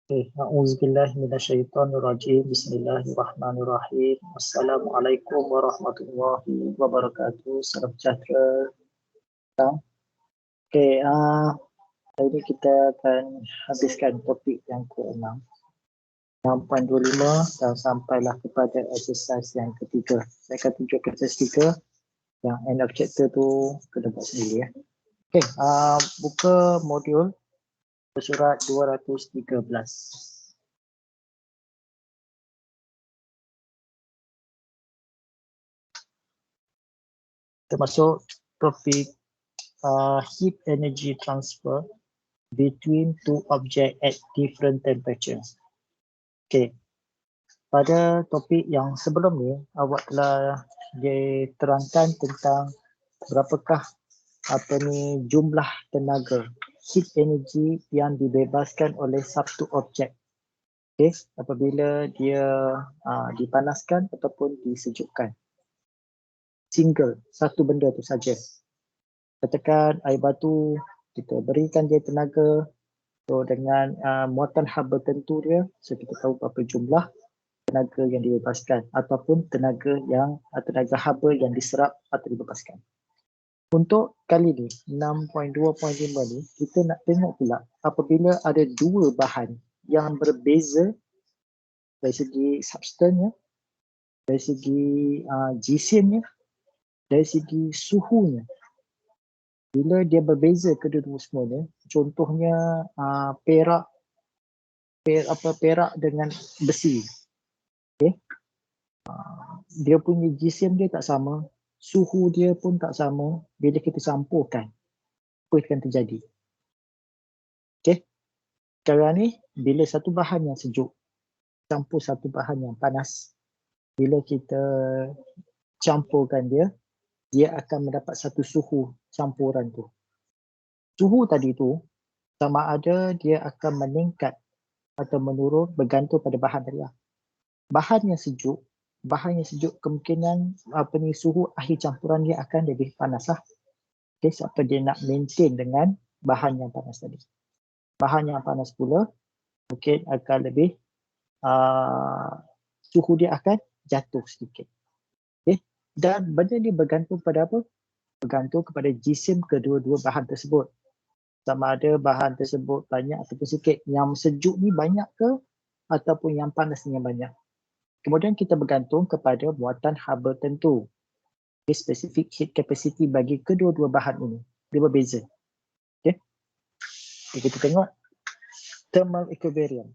A'udzubillahi minasyaitonirrajim. Bismillahirrahmanirrahim. Assalamualaikum warahmatullahi wabarakatuh. Salam sejahtera. Okey, hari ini kita akan habiskan topik yang ke-6, 6.25 dan sampailah kepada exercise yang ketiga. Saya akan tunjuk exercise 3 yang end of chapter tu kena buat sendiri ya. Okey, buka modul bersurat 213. Termasuk topik heat energy transfer between two objects at different temperature. Okey. Pada topik yang sebelum ni, awak telah diterangkan tentang berapakah jumlah tenaga heat energy yang dibebaskan oleh satu objek. Okey, apabila dia dipanaskan ataupun disejukkan. Single, satu benda tu saja. Katakan air batu, kita berikan dia tenaga, so dengan muatan haba tentu dia, so kita tahu berapa jumlah tenaga yang dibebaskan ataupun tenaga haba yang diserap atau dibebaskan. Untuk kali ni 6.2.5 ni, kita nak tengok pula apabila ada dua bahan yang berbeza dari segi substannya, dari segi jisimnya, dari segi suhunya. Bila dia berbeza kedua-dua semuanya, contohnya perak dengan besi. Okay. Dia punya jisim dia tak sama, suhu dia pun tak sama. Bila kita campurkan, apa yang akan terjadi? Okay. Sekarang ni, bila satu bahan yang sejuk campur satu bahan yang panas, bila kita campurkan dia, dia akan mendapat satu suhu campuran tu. Suhu tadi tu sama ada dia akan meningkat atau menurun bergantung pada bahan tadi lah. Bahan yang sejuk kemungkinan suhu akhir campuran dia akan lebih panas lah. Okay, sebab dia nak maintain dengan bahan yang panas tadi. Bahan yang panas pula mungkin akan lebih suhu dia akan jatuh sedikit. Okay. Dan benda ni bergantung pada apa? Bergantung kepada jisim kedua-dua bahan tersebut. Sama ada bahan tersebut banyak ataupun sikit. Yang sejuk ni banyak ke ataupun yang panas ni yang banyak. Kemudian kita bergantung kepada muatan haba tentu. Specific heat capacity bagi kedua-dua bahan ini. Dia berbeza. Okay. Kita tengok thermal equilibrium.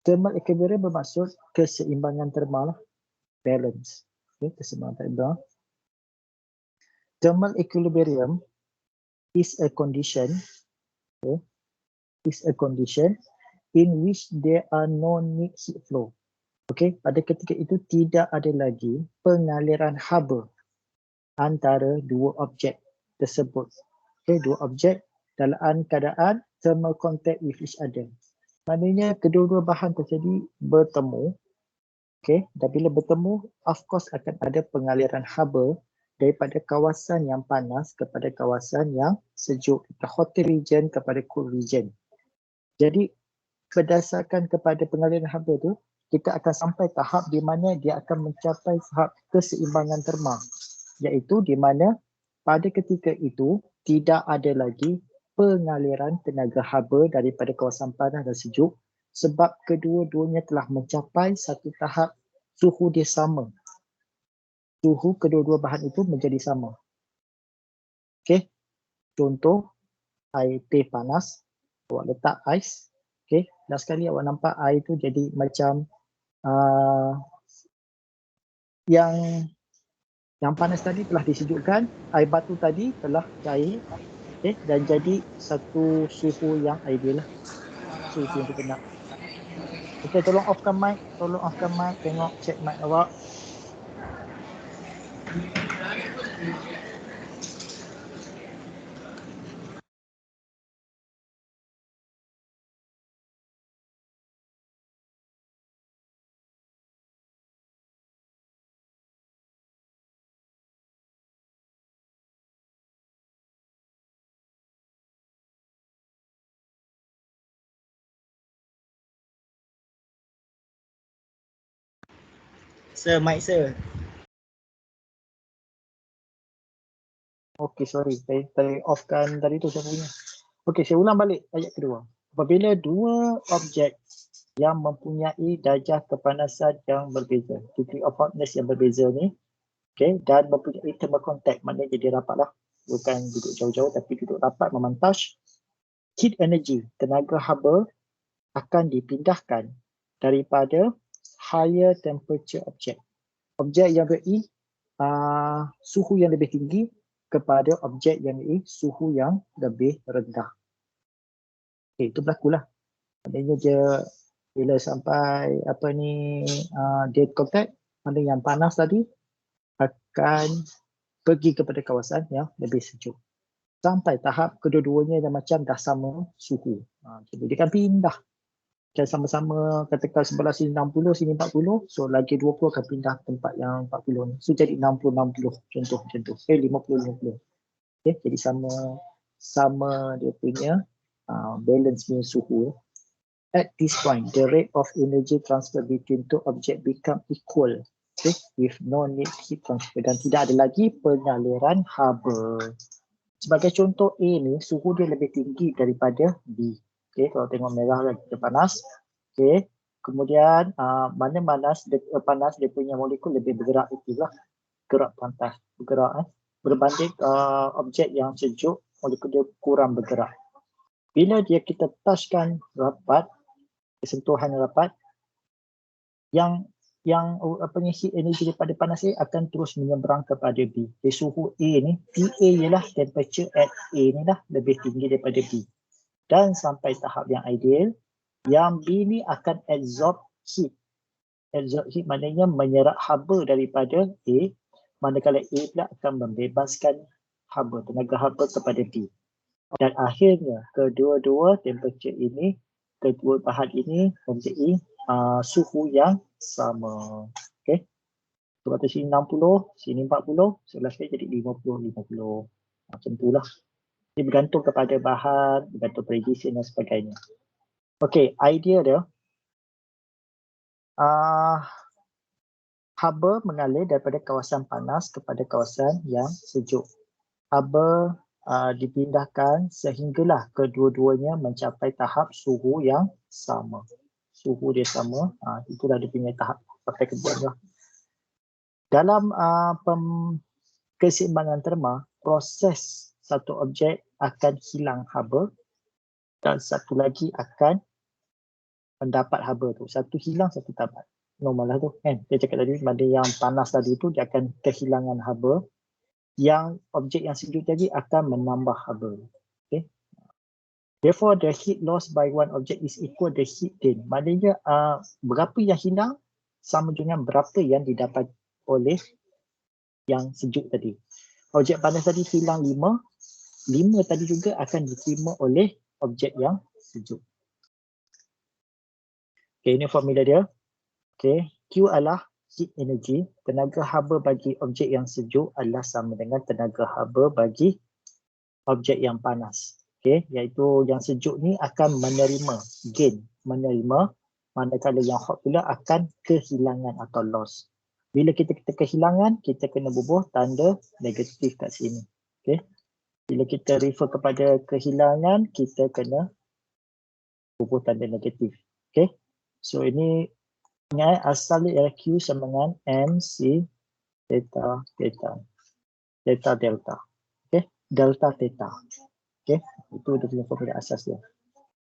Thermal equilibrium bermaksud keseimbangan termal, balance. Okay, keseimbangan termal. Thermal equilibrium is a condition in which there are no net heat flow. Okey, pada ketika itu tidak ada lagi pengaliran haba antara dua objek tersebut. Okey, dua objek dalam keadaan thermal contact with each other. Maknanya kedua-dua bahan tersebut bertemu. Okey, dan bila bertemu, of course akan ada pengaliran haba daripada kawasan yang panas kepada kawasan yang sejuk, hot region kepada cool region. Jadi berdasarkan kepada pengaliran haba tu, kita akan sampai tahap di mana dia akan mencapai tahap keseimbangan termal, iaitu di mana pada ketika itu tidak ada lagi pengaliran tenaga haba daripada kawasan panas dan sejuk sebab kedua-duanya telah mencapai satu tahap suhu dia sama. Suhu kedua-dua bahan itu menjadi sama. Okey. Contoh, air teh panas, awak letak ais. Okey, dan sekali awak nampak air tu jadi macam yang panas tadi telah disejukkan, air batu tadi telah cair, okay, dan jadi satu suhu yang ideal lah. Suhu yang kita nak. Okey, tolong offkan mic, tengok check mic awak. Sir, mic sir. Okay, sorry. Saya offkan tadi tu saya punya. Okay, saya ulang balik ayat kedua. Apabila dua objek yang mempunyai darjah kepanasan yang berbeza, degree of hotness yang berbeza ni, okay, dan mempunyai thermal contact, maknanya jadi rapat lah. Bukan duduk jauh-jauh tapi duduk rapat memantas. Heat energy, tenaga haba akan dipindahkan daripada higher temperature object. Objek yang beri suhu yang lebih tinggi kepada objek yang beri suhu yang lebih rendah. Okay, itu berlakulah. Maknanya dia bila sampai dead contact, mana yang panas tadi akan pergi kepada kawasan yang lebih sejuk. Sampai tahap kedua-duanya dah macam dah sama suhu. Jadi dia kan pindah. Dan sama-sama katakan sebelah sini 60, sini 40. So lagi 20 akan pindah tempat yang 40 ni. So jadi 60-60 contoh macam tu. 50-50. Okay, jadi sama dia punya balance punya suhu. At this point, the rate of energy transfer between two objects become equal, okay, with no need heat transfer, dan tidak ada lagi pengaliran haba. Sebagai contoh A ni, suhu dia lebih tinggi daripada B. Okay, kalau tengok merah lagi dia panas. Okay, kemudian mana panas dia punya molekul lebih bergerak, itulah gerak pantas bergerak. Berbanding objek yang sejuk, molekul dia kurang bergerak. Bila kita touchkan rapat, sentuhan rapat, yang heat energy daripada panas A akan terus menyeberang kepada B. Di suhu A ni, TA ialah temperature at A ni lah lebih tinggi daripada B. Dan sampai tahap yang ideal, yang B ni akan absorb heat. Absorb heat maknanya menyerap haba daripada A, manakala A pula akan membebaskan haba, tenaga haba kepada B. Dan akhirnya kedua-dua temperature ini, kedua bahan ini mempunyai suhu yang sama. Okay. Sebab tu sini 60, sini 40, sebelah sekali jadi 50-50. Macam itulah. Ini bergantung kepada bahan, bergantung prediksi dan sebagainya. Okay, idea dia. Haba mengalir daripada kawasan panas kepada kawasan yang sejuk. Haba dipindahkan sehinggalah kedua-duanya mencapai tahap suhu yang sama. Suhu dia sama, itulah dia punya tahap sampai kedua. Dalam keseimbangan terma, proses satu objek akan hilang haba dan satu lagi akan mendapat haba tu. Satu hilang, satu dapat. Normal lah tu kan. Dia cakap tadi, pada yang panas tadi tu dia akan kehilangan haba. Yang objek yang sejuk tadi akan menambah haba. Okay. Therefore, the heat lost by one object is equal the heat gain. Maknanya berapa yang hilang sama dengan berapa yang didapat oleh yang sejuk tadi. Objek panas tadi hilang 5. 5 tadi juga akan diterima oleh objek yang sejuk. Okay, ini formula dia. Okay, Q adalah heat energy, tenaga haba bagi objek yang sejuk adalah sama dengan tenaga haba bagi objek yang panas. Okay, iaitu yang sejuk ni akan menerima gain, manakala yang hot pula akan kehilangan atau loss. Bila kita kehilangan, kita kena bubuh tanda negatif kat sini. Okay, bila kita refer kepada kehilangan, kita kena bubuh tanda negatif. Okay, so ini ingat asal ialah Q sama dengan MC theta delta. Okay, delta theta. Okay, itu dia punya formula asas dia.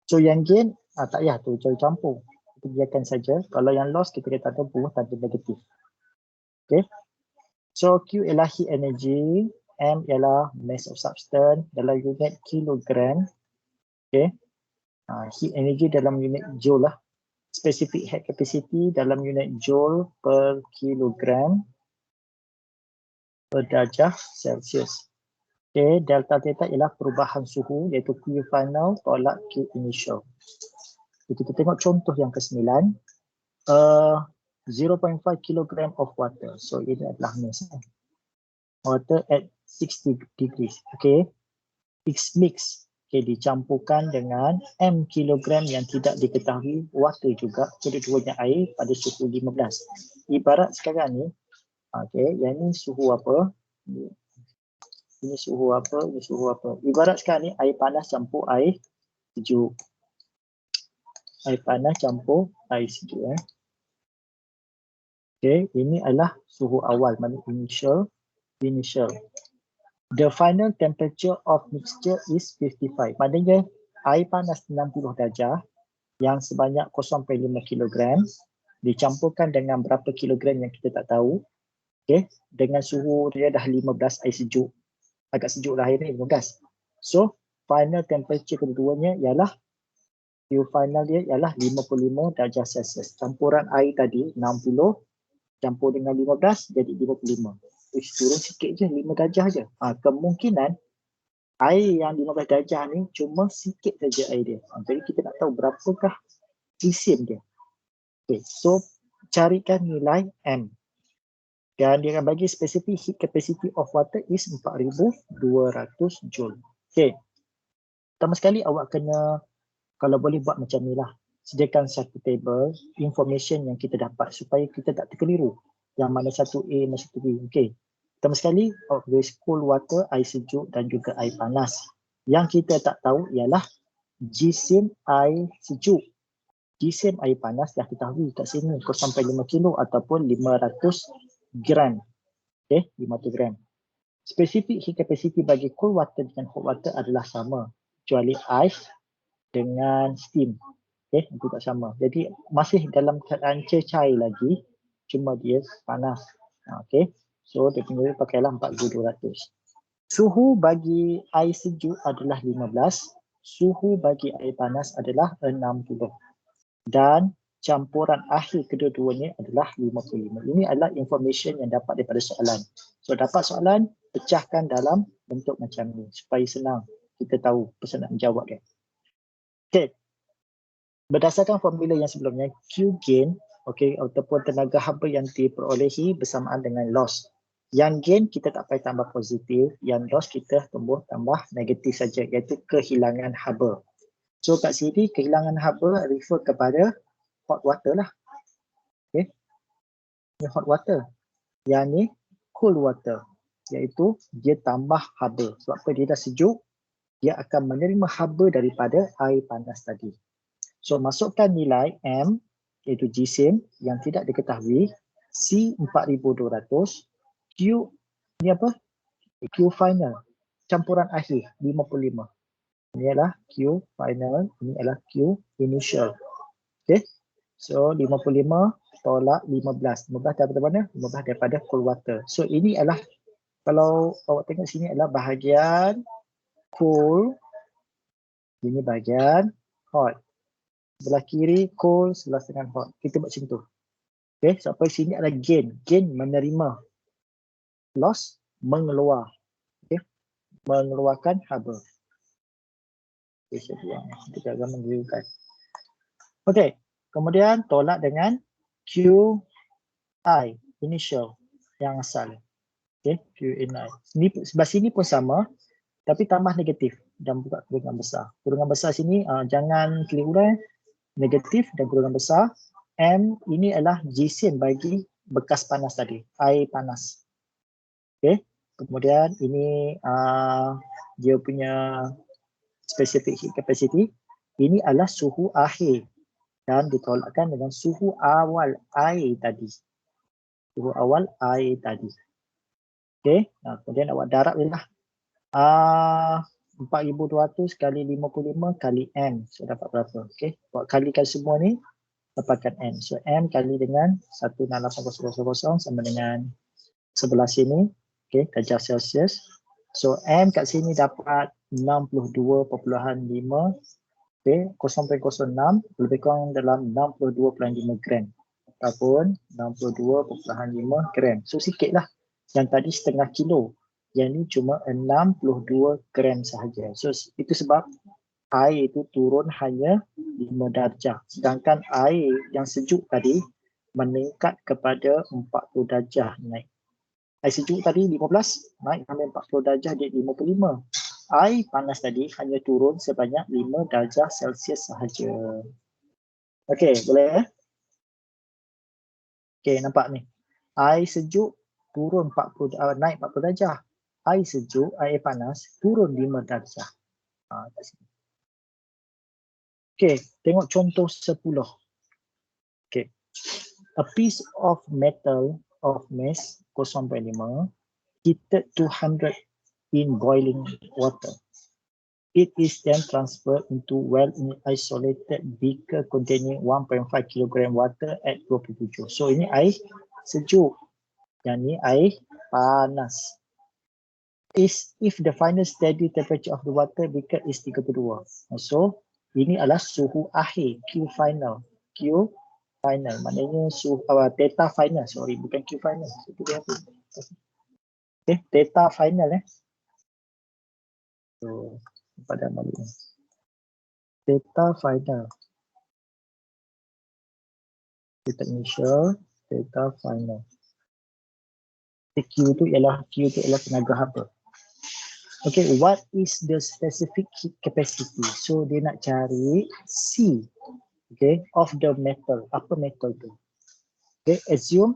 So yang gain tak payah tu campur. Kita biarkan saja. Kalau yang loss kita kata ada buah tanda negatif. Okay, so Q ialah heat energy, M ialah mass of substance dalam unit kilogram. Okay, heat energy dalam unit joule lah. Specific heat capacity dalam unit joule per kilogram per darjah Celsius. Okay, delta theta ialah perubahan suhu iaitu Q final tolak Q initial. Jadi kita tengok contoh yang ke-9. 0.5 kg of water. So ini adalah mass. Water at 60 degrees. Okay, it's mixed. dicampurkan dengan M kilogram yang tidak diketahui water juga, kedua-duanya air pada suhu 15. Ibarat sekarang ni, yang ni suhu apa? Ini suhu apa? Ini suhu apa? Ibarat sekarang ni air panas campur air sejuk. Air panas campur air sejuk. Ini adalah suhu awal, maknanya initial. The final temperature of mixture is 55. Maknanya air panas 60 darjah yang sebanyak 0.5 kilogram dicampurkan dengan berapa kilogram yang kita tak tahu. Dengan suhu dia dah 15, air sejuk. Agak sejuk lah air ni, 15. So, final temperature keduanya ialah final dia ialah 55 darjah Celsius. Campuran air tadi 60 campur dengan 15 jadi 55. Turun sikit je, 5 darjah je. Kemungkinan air yang 15 darjah ni cuma sikit saja air dia. Jadi kita nak tahu berapakah isim dia. So carikan nilai M. Dan dia akan bagi specific heat capacity of water is 4200 joule. Pertama sekali awak kena, kalau boleh buat macam ni lah. Sediakan satu table information yang kita dapat supaya kita tak terkeliru. Yang mana satu A, mana satu B. Pertama sekali, always cool water, air sejuk dan juga air panas. Yang kita tak tahu ialah jisim air sejuk. Jisim air panas dah ketahui kat sini 0.5 kilo ataupun 500 gram. 500 gram. Specific heat capacity bagi cool water dengan hot water adalah sama. Kecuali ice dengan steam. Itu tak sama. Jadi masih dalam keadaan cair lagi, cuma dia panas. So dia punya pakailah 4200. Suhu bagi air sejuk adalah 15, suhu bagi air panas adalah 60. Dan campuran akhir kedua-duanya adalah 55. Ini adalah information yang dapat daripada soalan. So dapat soalan, pecahkan dalam bentuk macam ni supaya senang kita tahu pesanan jawab dia. Berdasarkan formula yang sebelumnya, Q gain ataupun tenaga haba yang diperolehi bersamaan dengan loss. Yang gain kita tak payah tambah positif, yang loss kita tambah negatif saja, iaitu kehilangan haba. So kat sini kehilangan haba refer kepada hot water lah. Ini hot water. Yang ni cool water, iaitu dia tambah haba. Sebab apa? Dia dah sejuk, dia akan menerima haba daripada air panas tadi. So masukkan nilai M, iaitu jisim yang tidak diketahui, C 4200, Q ni apa? Q final, campuran akhir 55. Ini adalah Q final, ini adalah Q initial. So 55 tolak 15. 15 daripada mana? 15 daripada cool water. So ini adalah, kalau awak tengok sini adalah bahagian cool, ini bahagian hot. Sebelah kiri cool, sebelah tengah hot. Kita buat macam tu. Sampai sini adalah gain. Gain menerima. Loss mengeluar. Mengeluarkan haba. Kita akan menunjukkan. Kemudian tolak dengan QI, initial, yang asal. QI. Sebelah sini pun sama, tapi tambah negatif dan buka kurungan besar. Kurungan besar sini jangan keliru, negatif dan kurungan besar. M ini adalah jisim bagi bekas panas tadi, air panas. Kemudian ini dia punya specific heat capacity. Ini adalah suhu akhir dan ditolakkan dengan suhu awal air tadi. Suhu awal air tadi. Kemudian awak darablah 4200 kali 55 kali M. So dapat berapa? Awak kalikan semua ni, dapatkan M. So M kali dengan 168,000 sama dengan sebelah sini, darjah Celsius. So M kat sini dapat 62.5, 0.06 lebih kurang dalam 62.5 gram ataupun 62.5 gram. So sikit lah. Yang tadi setengah kilo, yang ni cuma 62 gram sahaja. So itu sebab air itu turun hanya 5 darjah. Sedangkan air yang sejuk tadi meningkat kepada 40 darjah naik. Air sejuk tadi 15, naik sampai 40 darjah jadi 55. air panas tadi hanya turun sebanyak 5 darjah Celsius sahaja. Okey, boleh? Okey, nampak ni. Air sejuk turun 40, naik 40 darjah. Air sejuk, air panas turun 5 darjah. Kat sini. Okey, tengok contoh 10. Okey. A piece of metal of mass 0.5 heated 200 in boiling water. It is then transferred into well-isolated beaker containing 1.5 kg water at 27. So ini air sejuk. Yang ni air panas. If the final steady temperature of the water beaker is 32. So ini adalah suhu akhir, Q final. Q final maknanya suhu theta final, sorry, bukan Q final. Okay, theta final So pada balik ni. Theta final. Theta initial, theta final. Q tu ialah tenaga haba. Okay, what is the specific heat capacity? So dia nak cari C, okay, of the metal. Apa metal tu? Okay, assume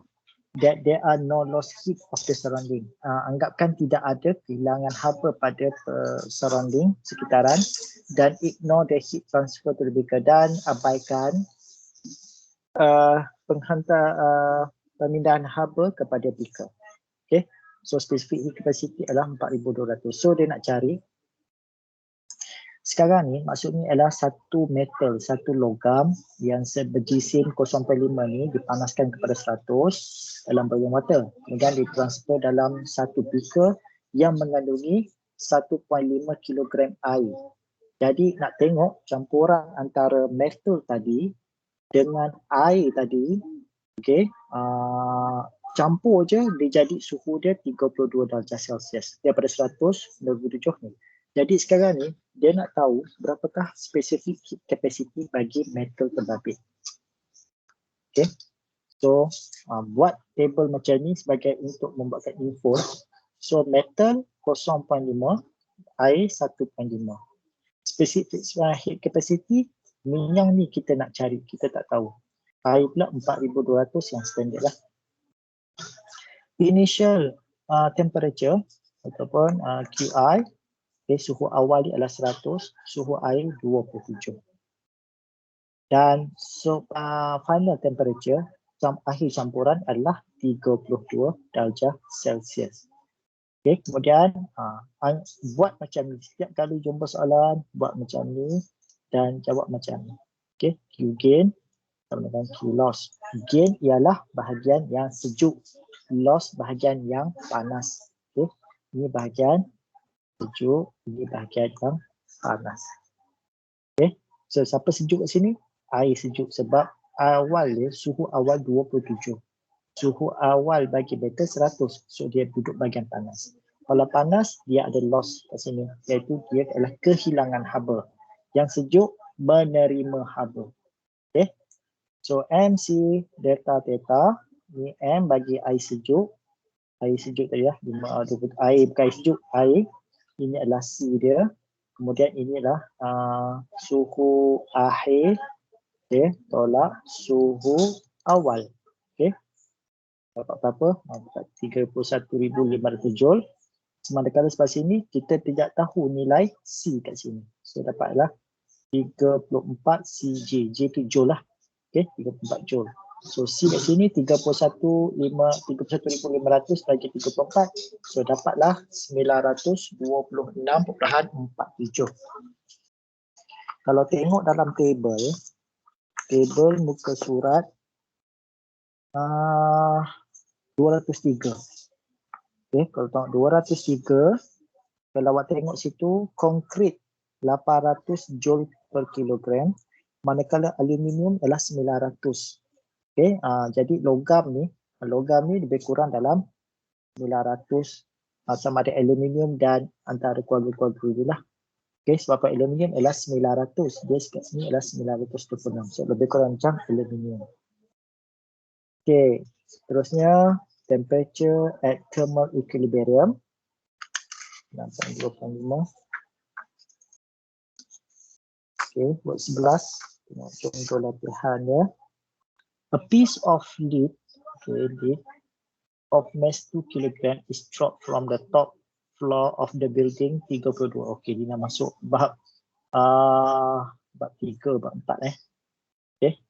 that there are no loss heat of the surrounding. Anggapkan tidak ada kehilangan haba pada surrounding sekitaran dan ignore the heat transfer to the beaker dan abaikan pemindahan haba kepada beaker. Okay, so specific heat capacity adalah 4200. So dia nak cari sekarang ni maksudnya adalah satu metal, satu logam yang berjisim 0.5 ni dipanaskan kepada 100 dalam boiling water. Kemudian ditransfer dalam satu beaker yang mengandungi 1.5 kg air. Jadi nak tengok campuran antara metal tadi dengan air tadi, okay, campur je dia jadi suhu dia 32 darjah Celsius daripada 100 27 ni. Jadi sekarang ni dia nak tahu berapakah spesifik heat capacity bagi metal terbabit. Okay. So buat table macam ni sebagai untuk membuatkan info. So metal 0.5, air 1.5. Spesifik heat capacity yang ni kita nak cari, kita tak tahu. Air pula 4200 yang standard lah. Initial temperature ataupun QI, okay, suhu awal ni adalah 100, suhu air 27. Dan final temperature akhir campuran adalah 32 darjah Celsius. Okay, kemudian buat macam ni. Setiap kali jumpa soalan, buat macam ni dan jawab macam ni. Okay, Q gain sama dengan Q loss. Gain ialah bahagian yang sejuk, loss bahagian yang panas. Okay, ini bahagian sejuk, ini bahagian yang panas. Okay, so siapa sejuk kat sini? Air sejuk sebab awal dia, suhu awal 27. Suhu awal bagi metal 100, so dia duduk bahagian panas. Kalau panas, dia ada loss kat sini, iaitu dia adalah kehilangan haba. Yang sejuk menerima haba. Okay, so MC delta theta, ni M bagi air sejuk tadi lah, air bukan air sejuk, air. Ini adalah C dia. Kemudian ini adalah suhu akhir, okay, tolak suhu awal. Okay, dapat berapa? 31,500 joule. Semanakala sebelah sini kita tidak tahu nilai C kat sini. So dapatlah 34 CJ. J tu joule lah. Okay, 34 joule. So C kat sini 31,500 bagi 34. So dapatlah 926.47. Kalau tengok dalam table muka surat 203. Okay, kalau tengok 203, kalau awak tengok situ konkrit 800 joule per kilogram, manakala aluminium adalah 900. Okay, jadi logam ni lebih kurang dalam 900, sama ada aluminium dan antara keluarga-keluarga inilah. Okay, sebab aluminium adalah 900, dia kat sini adalah 926. So lebih kurang macam aluminium. Okay, seterusnya temperature at thermal equilibrium 6.25. Okay, buat 11. Tengok contoh latihan ya. A piece of lead, okay, lead of mass 2 kg is dropped from the top floor of the building 32. Okay, dia nak masuk bab 3, bab 4 Okay.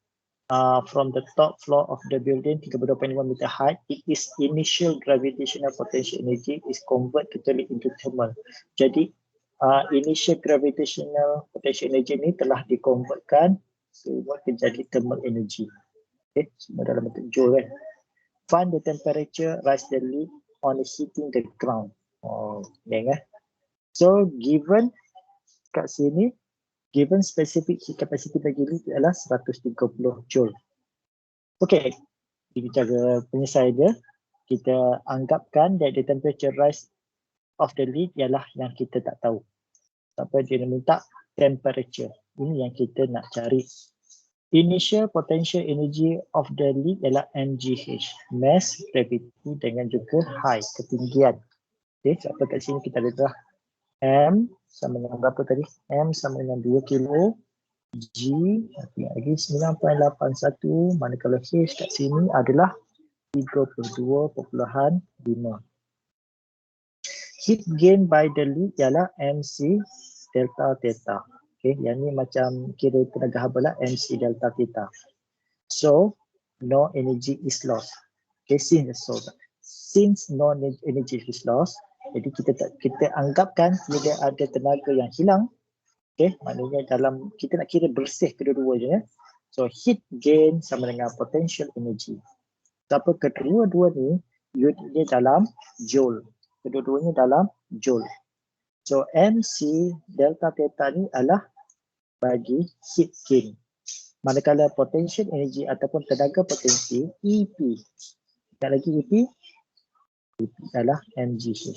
From the top floor of the building 32.5 meter height, its initial gravitational potential energy is converted totally into thermal. Jadi initial gravitational potential energy ni telah dikonvertkan semua menjadi thermal energy. Okay, semua dalam bentuk joule kan. Find the temperature rise the lead on hitting the ground. Oh, dengar. So given kat sini, given specific heat capacity bagi lead adalah 130 joule. Okay, di cara penyelesaian dia, kita anggapkan that the temperature rise of the lead ialah yang kita tak tahu. Sampai dia minta temperature. Ini yang kita nak cari. Initial potential energy of the lead ialah mgh, mass, gravity dengan juga high, ketinggian. Okay, so kat sini kita ada M sama dengan berapa tadi? M sama dengan 2 kilo. G, lagi 9.81, manakala H kat sini adalah 32.5. Heat gain by the lead ialah MC delta theta. Okay, yang ni macam kira tenaga haba lah, MC delta theta. So, no energy is lost. Okay, since no energy is lost, jadi kita anggapkan tidak ada tenaga yang hilang. Okay, maknanya dalam kita nak kira bersih kedua-duanya. So, heat gain sama dengan potential energy. Tapi kedua-dua ni unitnya dalam joule. Kedua-duanya dalam joule. So MC delta theta ni adalah bagi heat gain. Manakala potential energy ataupun tenaga potensi EP. Tak lagi EP. EP adalah mgh.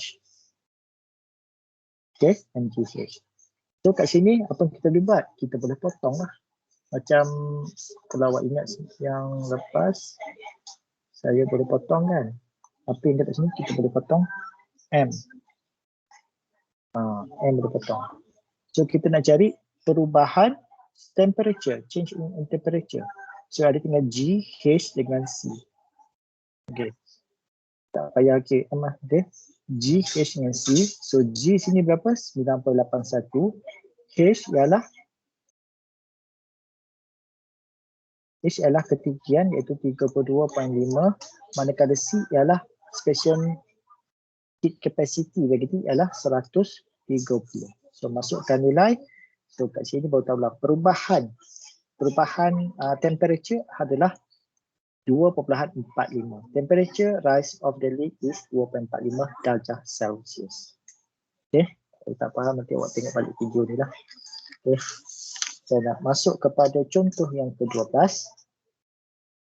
Okay, mgh. So kat sini apa yang kita boleh buat? Kita boleh potong lah. Macam kalau awak ingat yang lepas, saya boleh potong kan. Apa yang dekat sini kita boleh potong M. M boleh potong. So kita nak cari perubahan temperature, change in temperature. So ada tinggal G, H dengan C. Okay. Tak payah okay. G, H dengan C. So G sini berapa? 9.81. H ialah ketinggian iaitu 32.5. Manakala C ialah special heat capacity bagi ni ialah 130. So masukkan nilai. So kat sini baru tahulah perubahan temperature adalah 2.45. Temperature rise of the lead is 2.45 darjah Celsius. Okay, kalau tak faham nanti awak tengok balik video ni lah. Okay, saya nak masuk kepada contoh yang ke-12.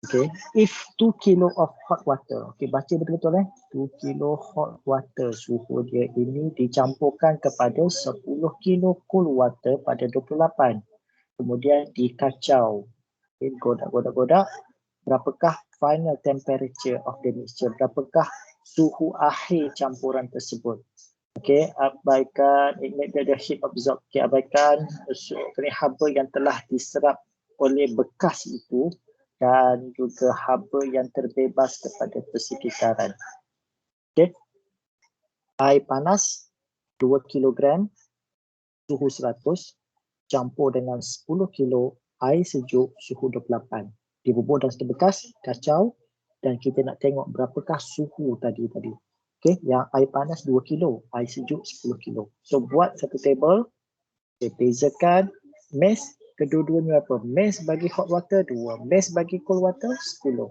Okay, if 2 kilo of hot water, okay, baca betul-betul 2 kilo hot water, suhu dia ini dicampurkan kepada 10 kilo cool water pada 28. Kemudian dikacau. Okay, godak. Berapakah final temperature of the mixture? Berapakah suhu akhir campuran tersebut? Okay, abaikan ignite the heat absorb. Okay, abaikan haba yang telah diserap oleh bekas itu dan juga haba yang terbebas kepada persekitaran. Okay. Air panas 2 kg suhu 100 campur dengan 10 kg air sejuk suhu 28. Dibubur dan bekas, kacau dan kita nak tengok berapakah suhu tadi. Okay, yang air panas 2 kg, air sejuk 10 kg. So buat satu table, okay, bezakan mass kedua-duanya apa? Mass bagi hot water 2, mass bagi cold water 10.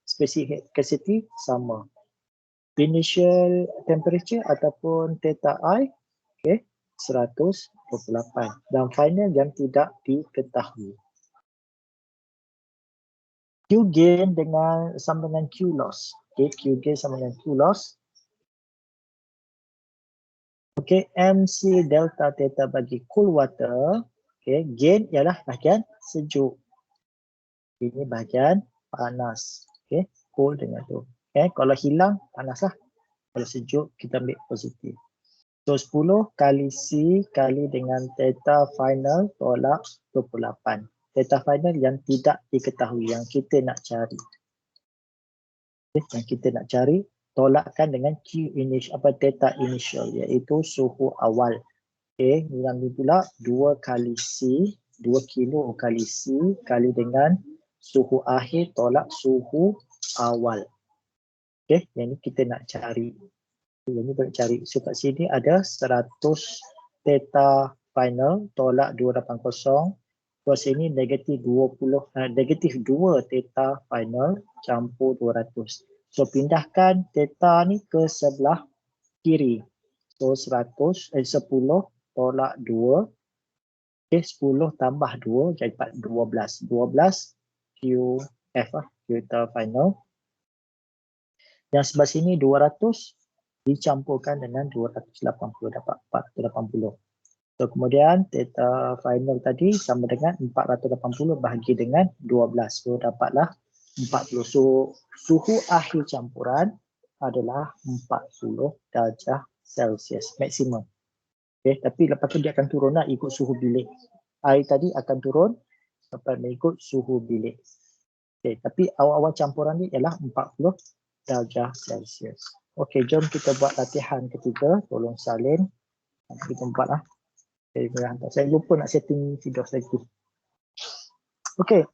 Specific capacity sama. Initial temperature ataupun theta I, okay, 128. Dan final yang tidak diketahui. Q gain sama dengan Q loss. Okay, Q gain sama dengan Q loss. Okay, MC delta theta bagi cool water. Okay, gain ialah bahagian sejuk. Ini bahagian panas. Okay, cool dengan tu. Okay, kalau hilang panas lah. Kalau sejuk kita ambil positif. So 10 kali C kali dengan theta final tolak 28. Theta final yang tidak diketahui, yang kita nak cari. Okay, yang kita nak cari, tolakkan dengan Q initial, theta initial, iaitu suhu awal. Okay, yang ni pula 2 kali C, 2 kilo kali C kali dengan suhu akhir tolak suhu awal. Okay, yang ni kita nak cari. Yang ni boleh cari. So kat sini ada 100 theta final tolak 280. Terus ini negatif 2 theta final campur 200. So pindahkan theta ni ke sebelah kiri. So 10 tolak 2. Okay, 10 tambah 2 jadi 12. 12 QF theta final. Yang sebelah sini 200 dicampurkan dengan 280 dapat 480. So kemudian theta final tadi sama dengan 480 bahagi dengan 12. So dapatlah 40. So suhu akhir campuran adalah 40 darjah Celsius maksimum. Okay, tapi lepas tu dia akan turun lah ikut suhu bilik. Air tadi akan turun sampai mengikut suhu bilik. Okay, tapi awal-awal campuran ni ialah 40 darjah Celsius. Okey, jom kita buat latihan ketiga. Tolong salin. Kita buat lah. Saya lupa nak setting video lagi. Okey.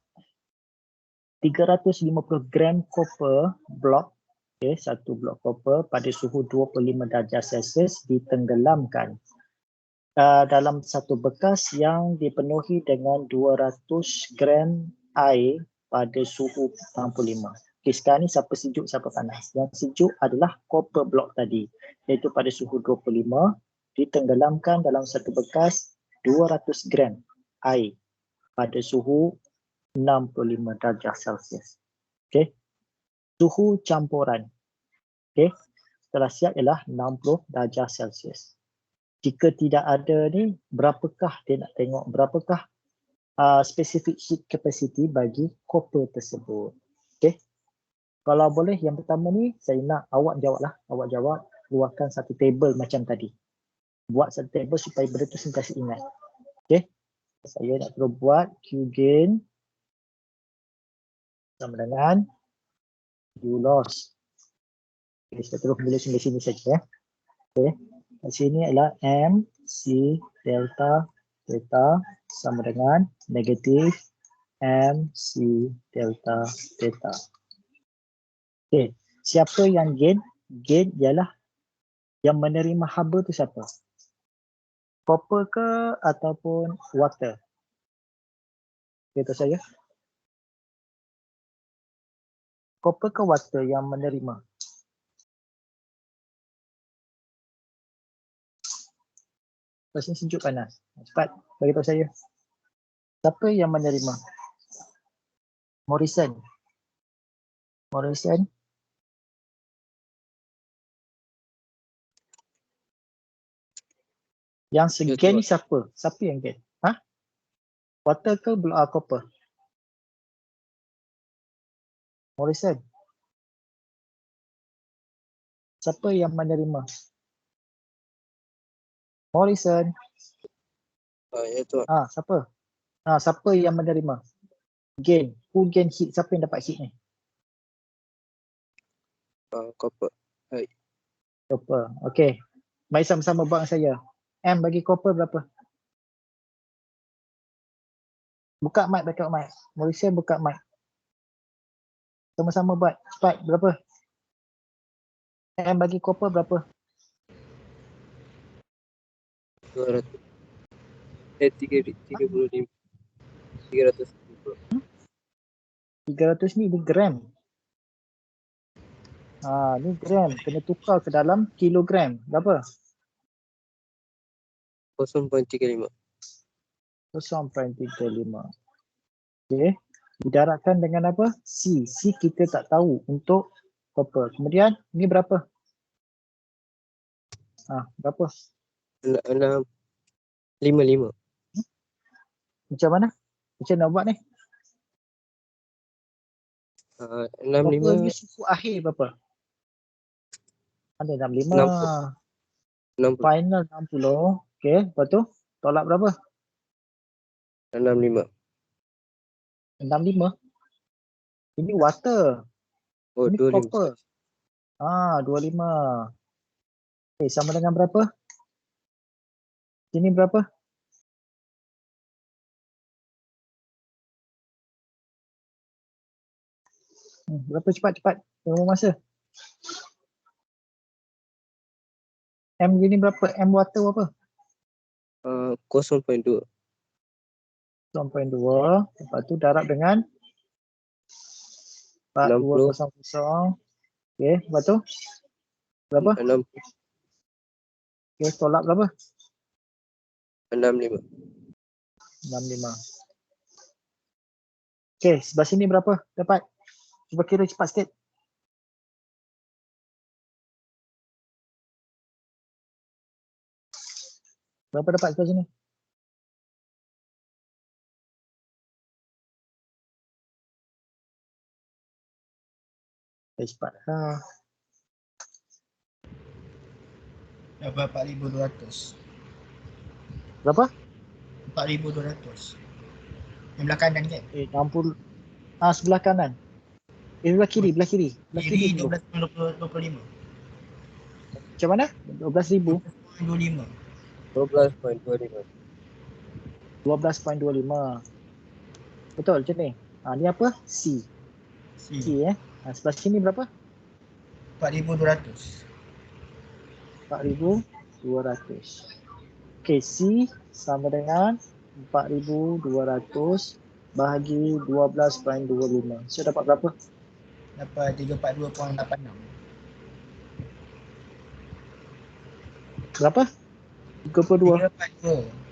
350 gram copper blok. Okay, satu blok copper pada suhu 25 darjah Celsius ditenggelamkan dalam satu bekas yang dipenuhi dengan 200 gram air pada suhu 65. Okay, sekarang ni siapa sejuk, siapa panas. Yang sejuk adalah copper block tadi, iaitu pada suhu 25, ditenggelamkan dalam satu bekas 200 gram air pada suhu 65 darjah Celsius. Okay. Suhu campuran. Okay. Setelah siap ialah 60 darjah Celsius. Jika tidak ada ni, berapakah dia nak tengok, berapakah specific heat capacity bagi copper tersebut. Okay. Kalau boleh yang pertama ni saya nak awak jawablah. Awak jawab, keluarkan satu table macam tadi. Buat satu table supaya benda tu sentiasa ingat. Okay. Saya nak terus buat Q gain sama dengan Q loss. Okay, saya terus bila sini saja. Okay. Di sini adalah M C delta theta sama dengan negatif M C delta theta. Okay. Siapa yang gain? Gain ialah yang menerima haba tu siapa? Copper ke ataupun water? Kata saya. Copper ke water yang menerima? Lepas ni sejuk panas. Cepat bagi tahu saya. Siapa yang menerima? Morrison. Morrison. Yang segain ni siapa? Siapa yang gain? Ha? Water ke copper? Morrison. Siapa yang menerima? Morrison. Ya tu. Siapa? Siapa yang menerima? Gain. Who gain hit? Siapa yang dapat hit ni? Copper. Copper. Okey. Mari sama-sama buat dengan saya. M bagi copper berapa? Buka mic, backup mic. Morrison buka mic. Sama-sama buat. Cepat. Berapa? M bagi copper berapa? 200. 350. 300. 300 ni gram. Ni gram. Kena tukar ke dalam kilogram. Berapa? 0.35. 0.35. Okey. Didarabkan dengan apa? C. C kita tak tahu untuk copper. Kemudian ni berapa? Berapa? 55. Macam mana? Macam nak buat ni? 65. Copper ni suhu akhir berapa? Ada 65. 60. Final 60. Okay, lepas tu tolak berapa? 65. 65. Ini water. Oh, Ini 25. copper. 25. Okay, sama dengan berapa? Sini berapa? Berapa cepat-cepat? Tengok masa. M gini berapa? M water berapa? 0.2. 0.2. Lepas tu darab dengan 4200. Okay, lepas tu berapa? 6. Okay, tolak berapa? 65. 65. Okay, sebelah sini berapa? Dapat? Cuba kira cepat sikit. Berapa dapat sebelah sini? Cepat. Dapat 4,200. Berapa? 4,200. Yang belah kanan kan? 60. Sebelah kanan. Belah kiri, belah kiri. Belah kiri Kiri dulu. 12,25. Macam mana? 12,000. 25. 12.25. 12.25. Betul macam ni. Ni apa? C. C C. sebelah sini berapa? 4,200. 4,200. Okay, C sama dengan 4,200 bahagi 12.25. So dapat berapa? Dapat 342.86. Berapa? 32.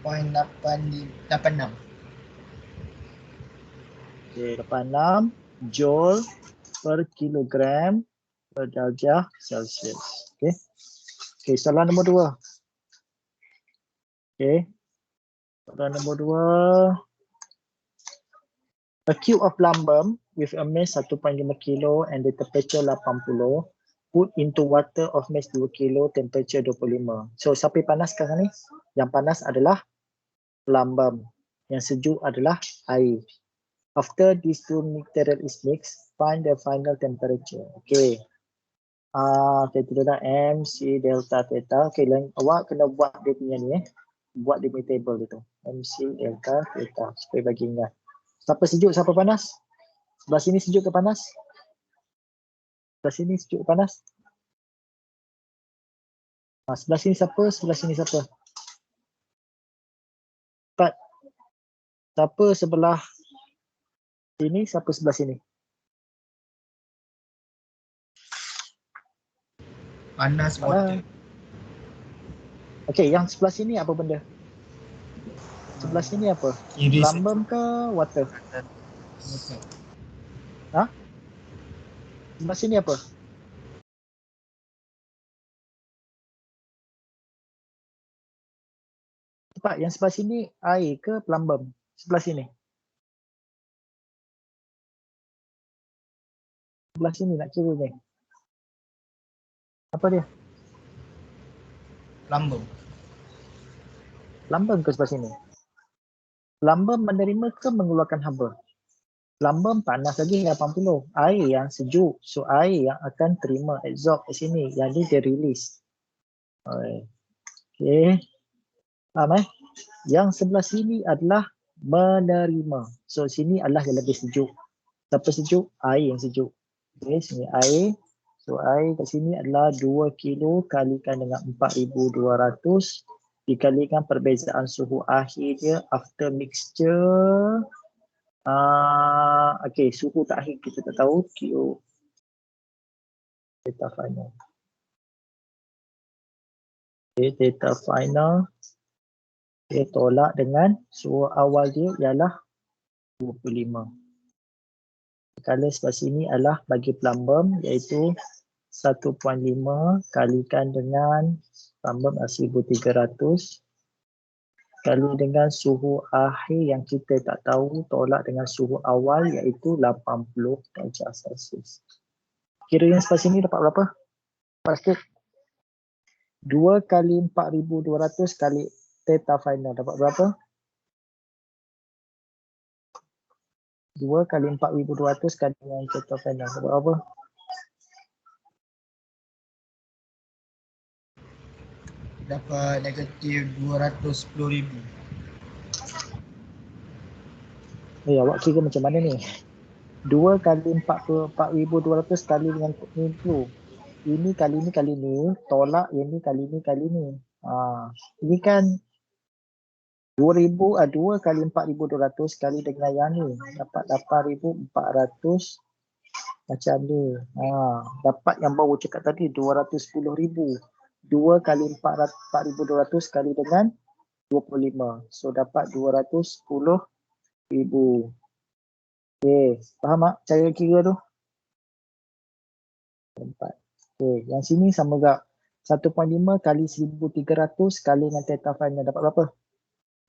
342.86. Okay, 86 joule per kilogram per darjah Celsius. Okay. Okay, soalan nombor 2. Okay. Soalan nombor 2. A cube of lambam with a mass 1.5 kilo and the temperature 80. Put into water of mass 2 kilo, temperature 25. So, siapa yang panas sekarang ni? Yang panas adalah lambam. Yang sejuk adalah air. After these two material is mixed, find the final temperature. Okay. Kita dah M, C, delta, theta. Okay, awak kena buat dia punya ni Buat dia punya table tu. M, C, delta, theta. Supaya bagi ingat. Siapa sejuk, siapa panas? Sebelah sini sejuk ke panas? Sebelah sini sejuk ke panas? Sebelah sini siapa? Sebelah sini siapa? Cepat. Siapa sebelah sini? Siapa sebelah sini? Panas water. Okay, yang sebelah sini apa benda? Sebelah sini apa? Kiri Lambam ke water? water. Sebelah sini apa? Cepat, yang sebelah sini air ke lambam? Sebelah sini. Sebelah sini nak kira ni. Apa dia? Lambung. Lambam ke sebelah sini? Lambam menerima ke mengeluarkan haba? Lambam panas lagi 80. Air yang sejuk. So air yang akan terima absorb ke sini. Yang ni dia release. Okay. Faham Yang sebelah sini adalah menerima. So sini adalah yang lebih sejuk. Siapa sejuk? Air yang sejuk. Okay, sini air. So air kat sini adalah 2 kilo kalikan dengan 4,200 dikalikan perbezaan suhu akhir dia after mixture. Okay, suhu terakhir kita tak tahu. Q data final. Okay, data final. Dia tolak dengan suhu awal dia ialah 25. Kalau sebelah sini adalah bagi plumbum iaitu 1.5 kalikan dengan plumbum 1,300 kali dengan suhu akhir yang kita tak tahu tolak dengan suhu awal iaitu 80 darjah Celsius. Kira yang sebelah sini dapat berapa? Dapat sikit. 2 kali 4,200 kali theta final dapat berapa? 2 kali 4,200 kali dengan theta final dapat berapa? Dapat negatif 210,000. Awak kira macam mana ni? 2 kali 4,200 kali dengan ni tu. Ini kali ni, tolak yang ni kali ni. Ini kan 2 kali 4,200 kali dengan yang ni. Dapat 8,400 macam ni. Dapat yang baru cakap tadi 210,000. 2 kali 4,200 kali dengan 25. So dapat 210,000. Okey, faham tak cara kira tu? 4. Okey, yang sini sama juga. 1.5 kali 1,300 kali dengan theta final dapat berapa?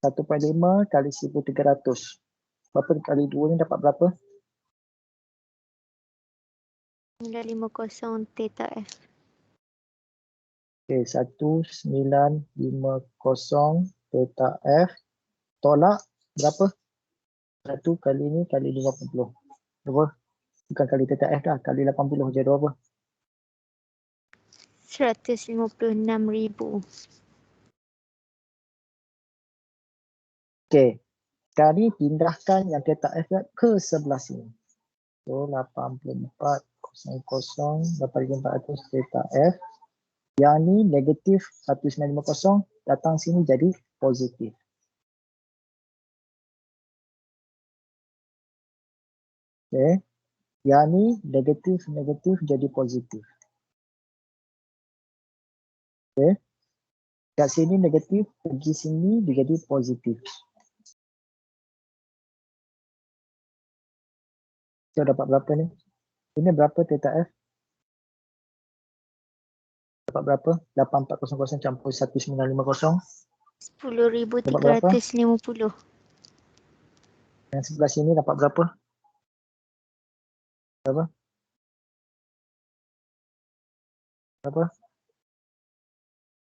1.5 kali 1,300. Berapa kali 2 ni dapat berapa? 950 theta F. Okey, 1950 theta F tolak berapa? 1 kali ni kali 50. Berapa? Bukan kali theta F dah, kali 80 jadi berapa? 156,000. Okey. Sekarang ni pindahkan yang theta F ke sebelah sini. So 84,000 dapat 400 theta F. Yang ni negatif 1950 datang sini jadi positif. Okey. Yang ni negatif jadi positif. Okey. Kat sini negatif, pergi sini dia jadi positif. So dapat berapa ni? Ini berapa theta F? Dapat berapa? 8400 campur 1950. 10,350. Yang sebelah sini dapat berapa? Berapa? Berapa?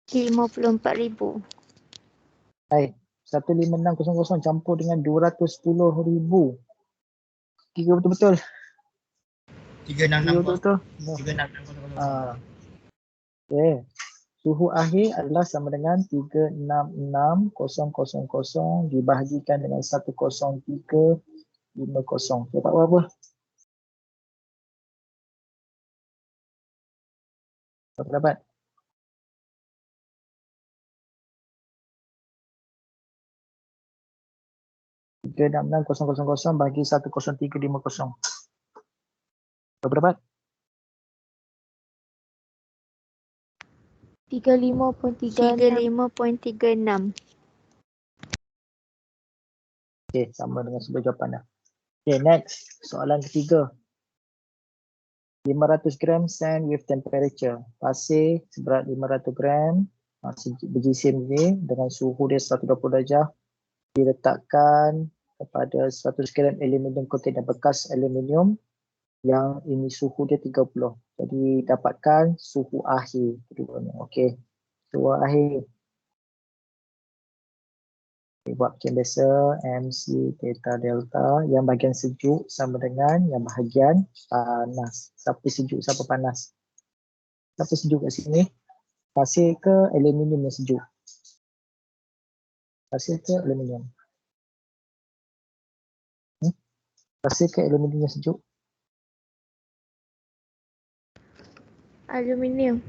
54,000. Hai, 15600 campur dengan 210,000. Kira betul-betul. 366 Betul-betul. 366. Okey. Suhu akhir adalah sama dengan 366,000 dibahagikan dengan 10350. Dapat berapa? Berapa dapat? Tiga enam enam kosong kosong kosong bagi 10350. Berapa dapat? 35.36. Okey, sama dengan sebelah jawapan dah. Okey, next. Soalan ketiga. 500 gram sand with temperature. Pasir seberat 500 gram. Berjisim ni dengan suhu dia 120 darjah. Diletakkan kepada 100 gram aluminium kontainer bekas aluminium yang ini suhu dia 30. Jadi dapatkan suhu akhir keduanya. Okey. Suhu akhir. Okay, buat macam biasa, MC theta delta. Yang bahagian sejuk sama dengan yang bahagian panas. Siapa sejuk, siapa panas? Siapa sejuk kat sini? Pasir ke aluminium yang sejuk? Pasir ke aluminium? Pasir ke aluminium yang sejuk? Aluminium.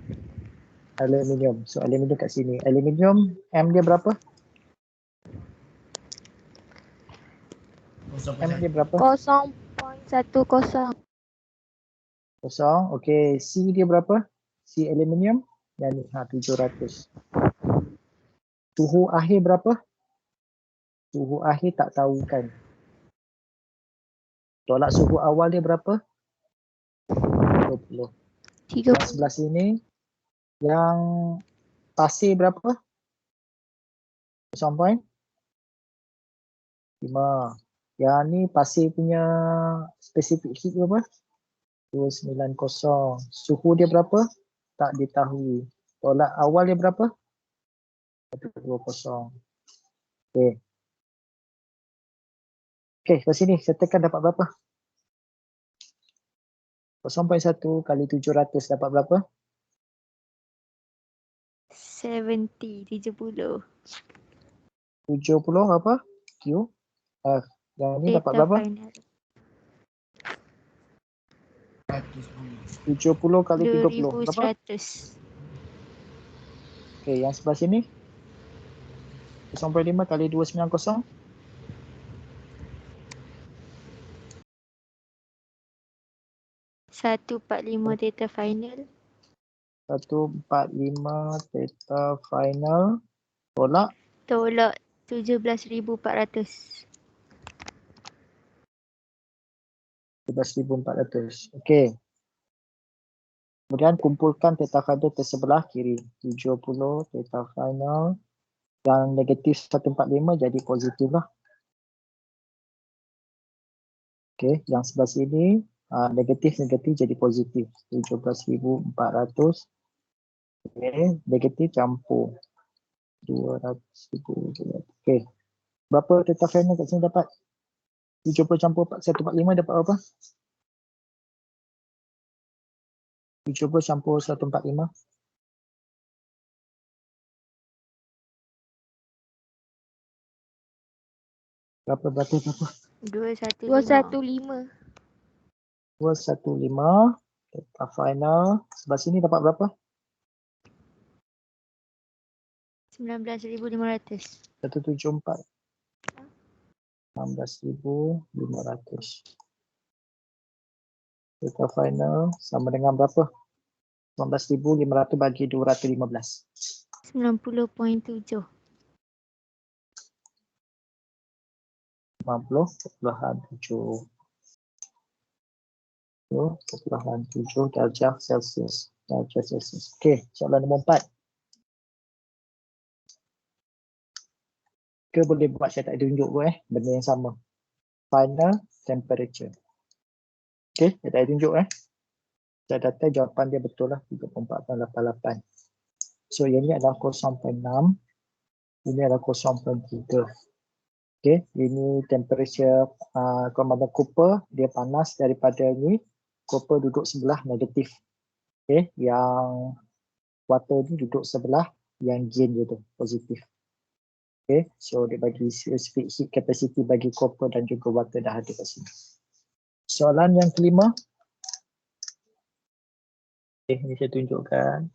Aluminium. So aluminium kat sini. Aluminium M dia berapa? M dia berapa? 0.10. Kosong. Okey, C dia berapa? C aluminium yang ni 700. Suhu akhir berapa? Suhu akhir tak tahu kan. Tolak suhu awal dia berapa? 30. Yang sebelah sini yang pasir berapa? 0.5. Yang ni pasir punya specific heat berapa? 290. Suhu dia berapa? Tak diketahui. Tolak awal dia berapa? 120. Okey. Okey, kat sini sertakan dapat berapa? 0.1 kali 700 dapat berapa? 70. 70. 70 apa? Q. Yang ni dapat Data berapa? final. 70 kali 30. Berapa? 2100. Okey, yang sebelah sini 0.5 kali 290. 145 data final. 145 theta final. Tolak Tolak 17,400. 11,400. Okey. Kemudian kumpulkan theta final tersebelah kiri. 70 theta final. Yang negatif 145 jadi positif lah. Okey, yang sebelah sini negatif jadi positif. 17,400. Okey, negatif campur 200,000. Okey. Berapa theta final kat sini dapat? 70 campur 145 dapat berapa? 70 campur 145. Berapa berarti berapa? 215. 215. Theta final. Sebelah sini dapat berapa? 19,500. 174. 16,500. Theta final sama dengan berapa? 19,500 bagi 215. 90.7. 50,7. 0,7 darjah Celsius. Darjah Celsius. Okey, soalan nombor 4. Ke boleh buat saya tak tunjuk pun benda yang sama. Final temperature. Okey, saya tak tunjuk Saya data jawapan dia betul lah 34.88. So yang ni adalah 0.6. Ini adalah 0.3. Okey, ini temperature kalau copper dia panas daripada ni. Copper duduk sebelah negatif. Okey, yang water ni duduk sebelah yang gain dia tu positif. Okay, so dia bagi specific heat capacity bagi copper dan juga water dah ada kat sini. Soalan yang kelima. Okay, ini saya tunjukkan.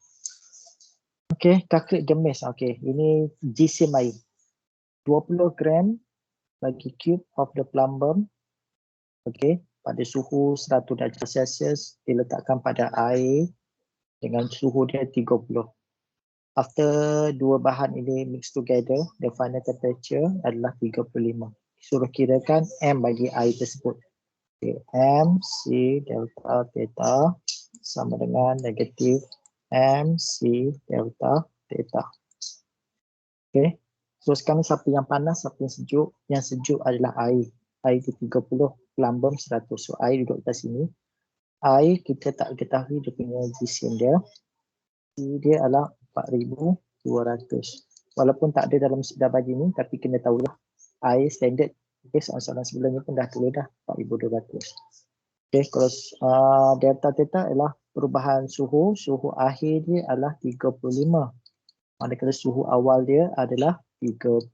Okay, calculate the mass. Okay, ini GCM air. 20 gram bagi cube of the plumbum. Okay, pada suhu 100 darjah Celsius diletakkan pada air dengan suhu dia 30. After dua bahan ini mix together, the final temperature adalah 35. Suruh kirakan M bagi air tersebut. Okay. M C delta theta sama dengan negatif M C delta theta. Okay. So sekarang siapa yang panas, siapa yang sejuk? Yang sejuk adalah air. Air itu 30, plumbum 100. So air duduk atas sini. Air kita tak ketahui dia punya GCM dia. Dia adalah 4,200. Walaupun tak ada dalam dah bagi ni, tapi kena tahulah air standard. Okay, soalan-soalan sebelum ni pun dah tulis dah 4,200. Okay, kalau delta theta adalah perubahan suhu. Suhu akhir dia adalah 35. Manakala suhu awal dia adalah 30.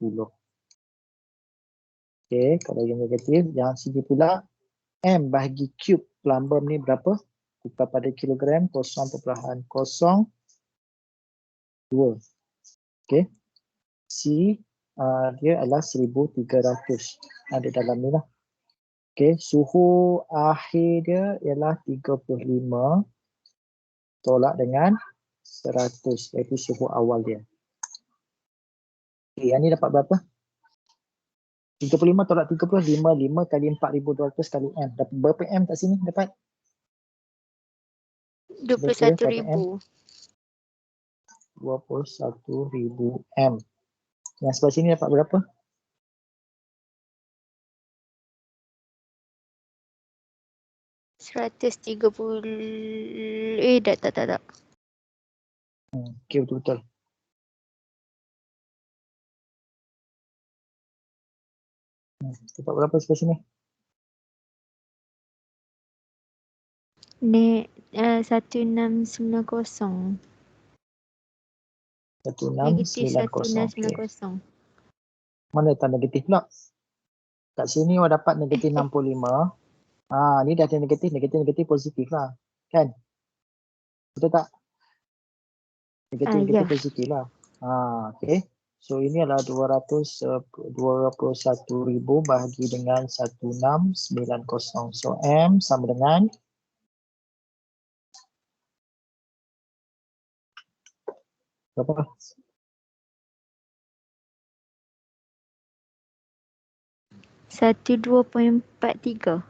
Okay, kalau yang negatif, yang sini pula M bahagi cube plumbum ni berapa? Tukar pada kilogram 0.02. Okay. C dia adalah 1,300. Ada dalam ni lah. Okay. Suhu akhir dia ialah 35 tolak dengan 100 iaitu suhu awal dia. Okay. Yang ni dapat berapa? 35 tolak 30, 5 kali 4,200 kali M. Dapat berapa M kat sini dapat? 21,000. 21,000 M. Yang sebelah sini dapat berapa? Tak. Okay, betul-betul. Dapat berapa sebelah sini? Ni 1690. Negatif 1690. Okay. 1690. Mana letak negatif pula? Kat sini awak dapat negatif 65. Ni dah ada negatif, negatif positif lah. Kan? Betul tak? Negatif Ya. positif lah. Okay. So ini adalah 21,000 bahagi dengan 1690. So M sama dengan berapa? Satu 2.43.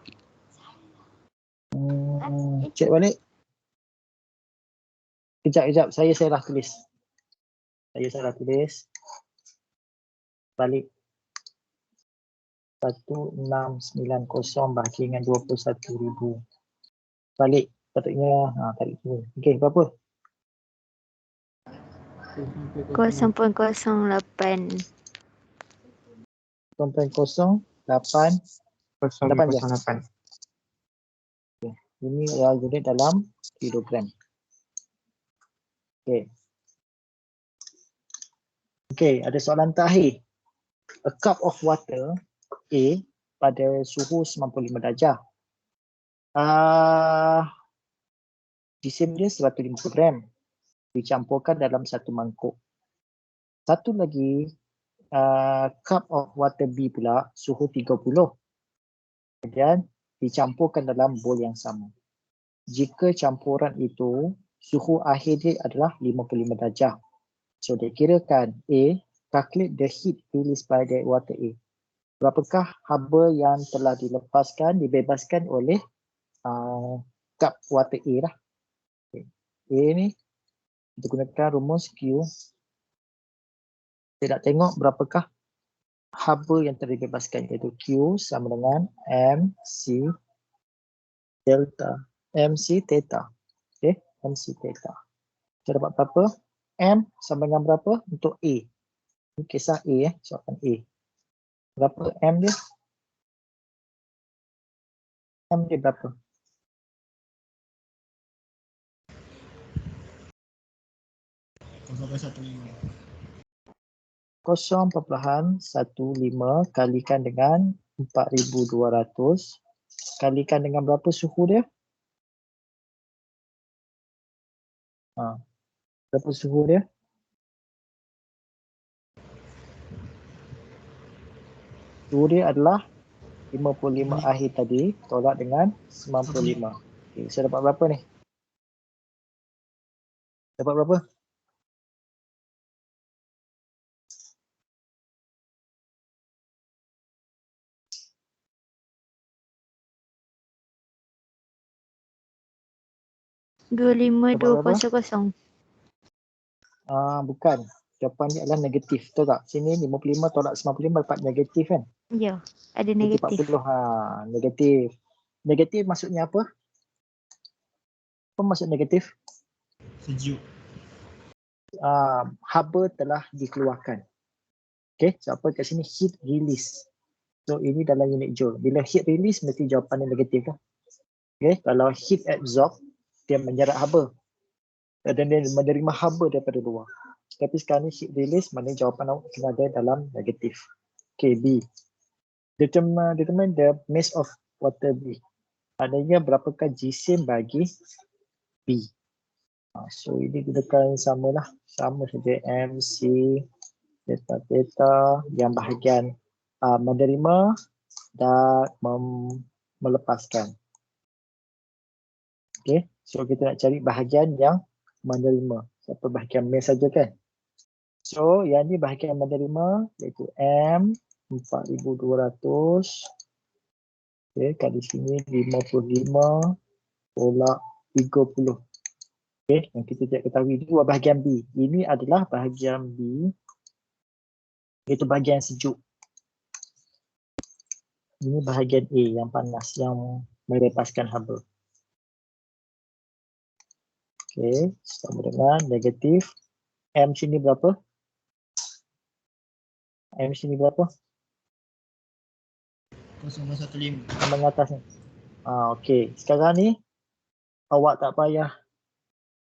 Cek balik. Kejap. Saya salah tulis. Balik. 1690 bahagi dengan 21,000. Balik. Patutnya tarik sini. Okey, berapa? 0.08. 0.08. 0.08. Ini adalah unit dalam kilogram. Okey, ada soalan terakhir. A cup of water A pada suhu 95 darjah. Jisim dia 150 gram dicampurkan dalam satu mangkuk. Satu lagi cup of water B pula suhu 30. Kemudian dicampurkan dalam bowl yang sama. Jika campuran itu suhu akhir dia adalah 55 darjah. So dikirakan A, calculate the heat released by the water A. Berapakah haba yang telah dibebaskan oleh cup water A lah. A ni kita gunakan rumus Q. Kita nak tengok berapakah haba yang telah dibebaskan, iaitu Q sama dengan MC theta. Okay, MC theta. Kita dapat berapa? M sama dengan berapa untuk A? Ini kisah A, soalan A. Berapa M dia? M dia berapa? 0.15 kalikan dengan 4,200 kalikan dengan berapa suhu dia? Berapa suhu dia? Suhu dia adalah 55 akhir tadi tolak dengan 95. Okay, saya dapat berapa ni? Dapat berapa? Dapat 25200. Bukan. Jawapan dia adalah negatif. Betul tak? Sini 55 tolak 95 dapat negatif kan? Ya, ada Negatif negatif. 40. Negatif. Negatif maksudnya apa? Apa maksud negatif? Sejuk. Haba telah dikeluarkan. Okay, so apa kat sini? Heat release. So ini dalam unit joule. Bila heat release mesti jawapan dia negatif lah. Okay, kalau heat absorb, dia menyerap haba. Dan dia menerima haba daripada luar. Tapi sekarang ni heat release, maknanya jawapan awak kena ada dalam negatif. Okay, B. Determine the mass of water B. Maknanya berapakah jisim bagi B. So ini gunakan yang sama lah. Sama saja MC, theta, yang bahagian menerima dan melepaskan. Okay, so kita nak cari bahagian yang menerima. Siapa bahagian mass saja kan? So yang ni bahagian menerima iaitu M 4,200. Okay, kat di sini 55 tolak 30. Okay, yang kita tidak ketahui itu bahagian B. Ini adalah bahagian B, iaitu bahagian sejuk. Ini bahagian A yang panas, yang melepaskan haba. Okey, sama dengan negatif. M sini berapa? M sini berapa? 0,15. Ambang atas ni. Okey. Sekarang ni awak tak payah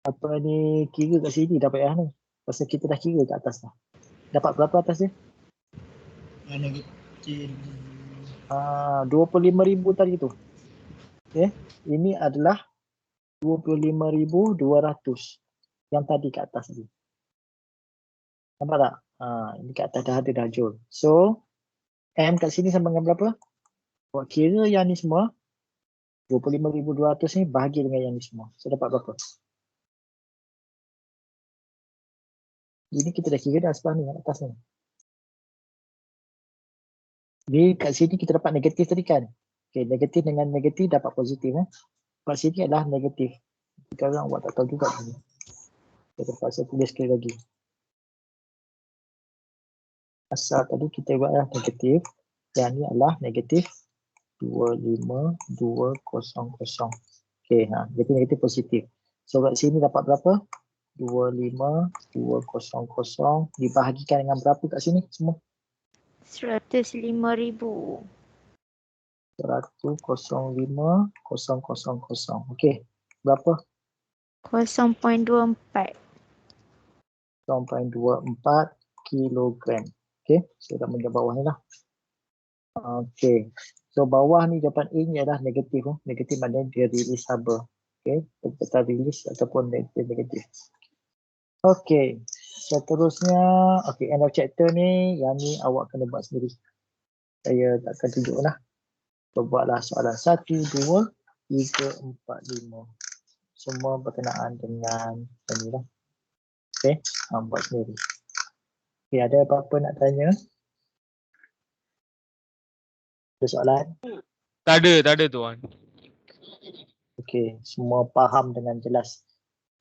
apa ni kira kat sini dah payah ni. Pasal kita dah kira kat atas dah. Dapat berapa atas dia? Negatif 25,000 tadi tu. Okey. Ini adalah 25,200 yang tadi kat atas tadi. Nampak tak? Ini kat atas dah ada dah joule. So, M kat sini sama dengan berapa? Buat kira yang ni semua, 25,200 ni bahagi dengan yang ni semua. So, dapat berapa? Ini kita dah kira dah sebelah ni, kat atas ni. Ni kat sini kita dapat negatif tadi kan? Okay, negatif dengan negatif dapat positif. Kat sini adalah negatif. Sekarang awak tak tahu juga ni. Saya terpaksa tulis sekali lagi. Asal tadi kita buatlah negatif. Yang ni adalah negatif 25,200. Okey, jadi negatif positif. So kat sini dapat berapa? 25,200 dibahagikan dengan berapa kat sini semua? 105,000. 105,000. Okey, berapa? 0.24. 0.24 kilogram. Okey, saya dah menjawab bawah ni lah. Okey, so bawah ni jawapan A ni adalah negatif. Negatif maknanya dia release haba. Okey, kita release ataupun negatif. Okey, seterusnya, okey, end of chapter ni, yang ni awak kena buat sendiri. Saya takkan tunjuk lah. So, buatlah soalan 1, 2, 3, 4, 5. Semua berkenaan dengan ini lah. Okey, buat sendiri. Okey, ada apa-apa nak tanya? Ada soalan? Tak ada tuan. Okey, semua faham dengan jelas.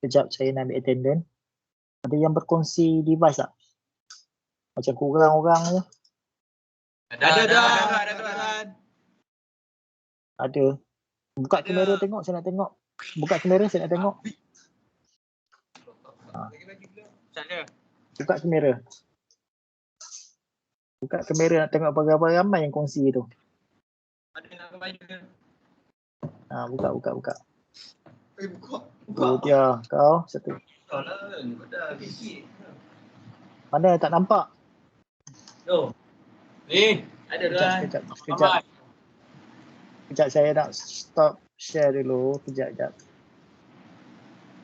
Sekejap saya nak ambil attendance. Ada yang berkongsi device tak? Macam kurang orang je. Ada. Ada. Buka kamera tengok, saya nak tengok. Buka kamera, saya nak tengok. Buka kamera. Buka kamera nak tengok apa ramai yang kongsi tu. Buka. Tu dia, kau satu. Mana tak nampak? Sekejap. Sekejap saya nak stop share dulu. Sekejap.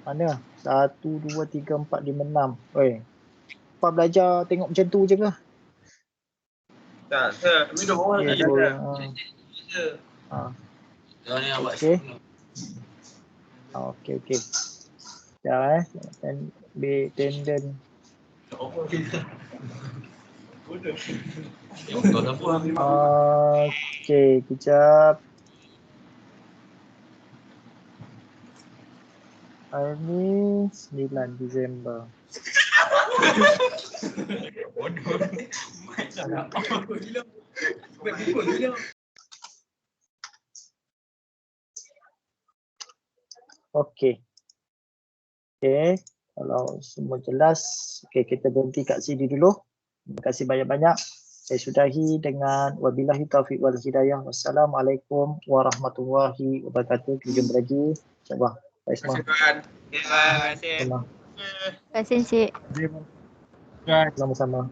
Mana? 1, 2, 3, 4, 5, 6. Oi. Apa belajar tengok macam tu je ke? Tak, saya minum orang Okay, lagi. Okey. Sekejap ambil tendon. Okey, kejap. Hari ni 9 Disember. Okey. Kalau semua jelas, kita berhenti kat sini dulu. Terima kasih banyak-banyak. Saya sudahi dengan wabillahi taufiq wal hidayah. Wassalamualaikum warahmatullahi wabarakatuh. Kita jumpa lagi. InsyaAllah. Baik semua. Terima kasih. Terima kasih, Encik. Sama-sama.